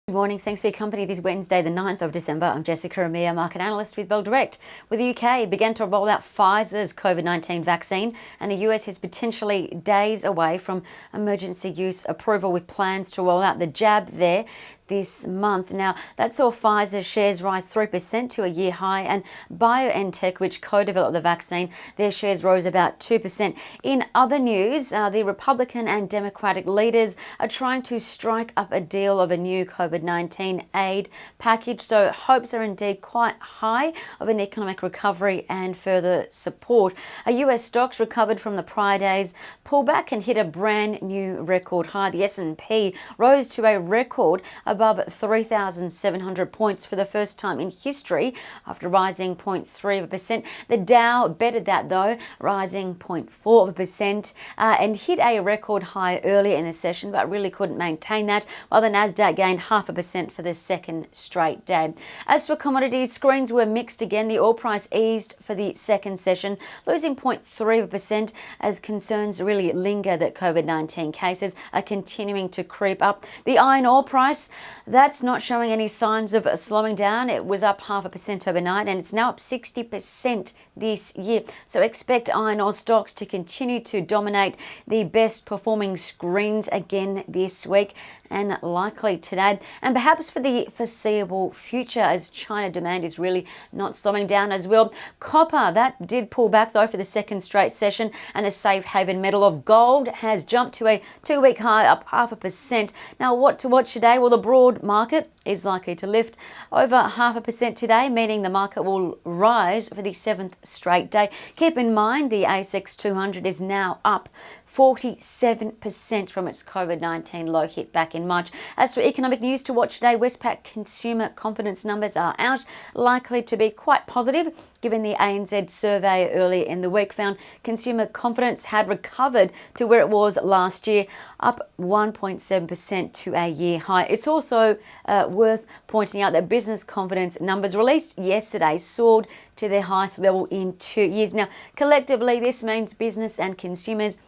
Good morning. Thanks for your company this Wednesday, the 9th of December. I'm Jessica Amir, market analyst with Bell Direct. With the UK began to roll out Pfizer's COVID-19 vaccine, and the US is potentially days away from emergency use approval, with plans to roll out the jab there this month. Now, that saw Pfizer shares rise 3% to a year high, and BioNTech, which co-developed the vaccine, their shares rose about 2%. In other news, the Republican and Democratic leaders are trying to strike up a deal of a new COVID-19 aid package, so hopes are indeed quite high of an economic recovery and further support. US stocks recovered from the prior day's pullback and hit a brand new record high. The S&P rose to a record above 3,700 points for the first time in history after rising 0.3%. The Dow bettered that though, rising 0.4% and hit a record high earlier in the session, but really couldn't maintain that, while the Nasdaq gained 0.5% for the second straight day. As for commodities, screens were mixed again. The oil price eased for the second session, losing 0.3% as concerns really linger that COVID-19 cases are continuing to creep up. The iron ore price, that's not showing any signs of slowing down. It was up 0.5% overnight, and it's now up 60% this year. So expect iron ore stocks to continue to dominate the best performing screens again this week and likely today, and perhaps for the foreseeable future, as China demand is really not slowing down as well. Copper, that did pull back though for the second straight session, and the safe haven metal of gold has jumped to a 2-week high, up 0.5%. Now, what to watch today? Well, the broad market is likely to lift over 0.5% today, meaning the market will rise for the 7th straight day. Keep in mind the ASX 200 is now up 47% from its COVID-19 low hit back in March. As for economic news to watch today, Westpac Consumer confidence numbers are out, likely to be quite positive, given the ANZ survey earlier in the week found consumer confidence had recovered to where it was last year, up 1.7% to a year high. It's also worth pointing out that business confidence numbers released yesterday soared to their highest level in 2 years. Now, collectively, this means business and consumers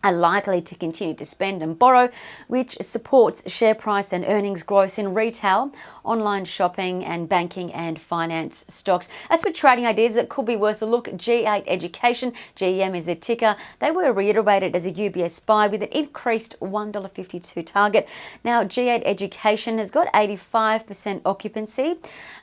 are likely to continue to spend and borrow, which supports share price and earnings growth in retail, online shopping and banking and finance stocks. As for trading ideas that could be worth a look, G8 Education, GEM is their ticker. They were reiterated as a UBS Buy with an increased $1.52 target. Now, G8 Education has got 85% occupancy,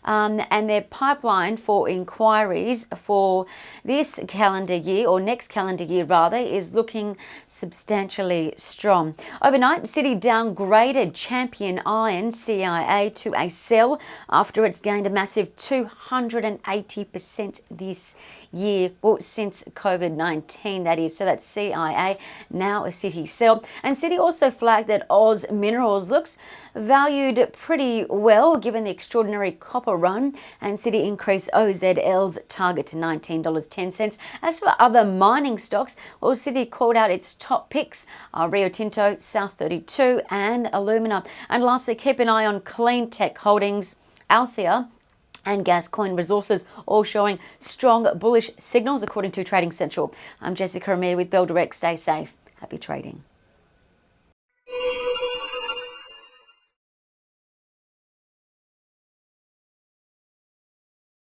and their pipeline for inquiries for this calendar year, or next calendar year rather, is looking substantially strong. Overnight, Citi downgraded Champion Iron CIA to a sell after it's gained a massive 280% this year, well, since COVID-19 that is. So that's CIA, now a Citi sell. And Citi also flagged that Oz Minerals looks valued pretty well given the extraordinary copper run, and Citi increased OZL's target to $19.10. As for other mining stocks, well, Citi called out its top picks are Rio Tinto, South 32 and Alumina. And lastly, keep an eye on clean tech holdings, Althea and Gascoigne Resources, all showing strong bullish signals according to Trading Central. I'm Jessica Amir with Bell Direct. Stay safe. Happy trading.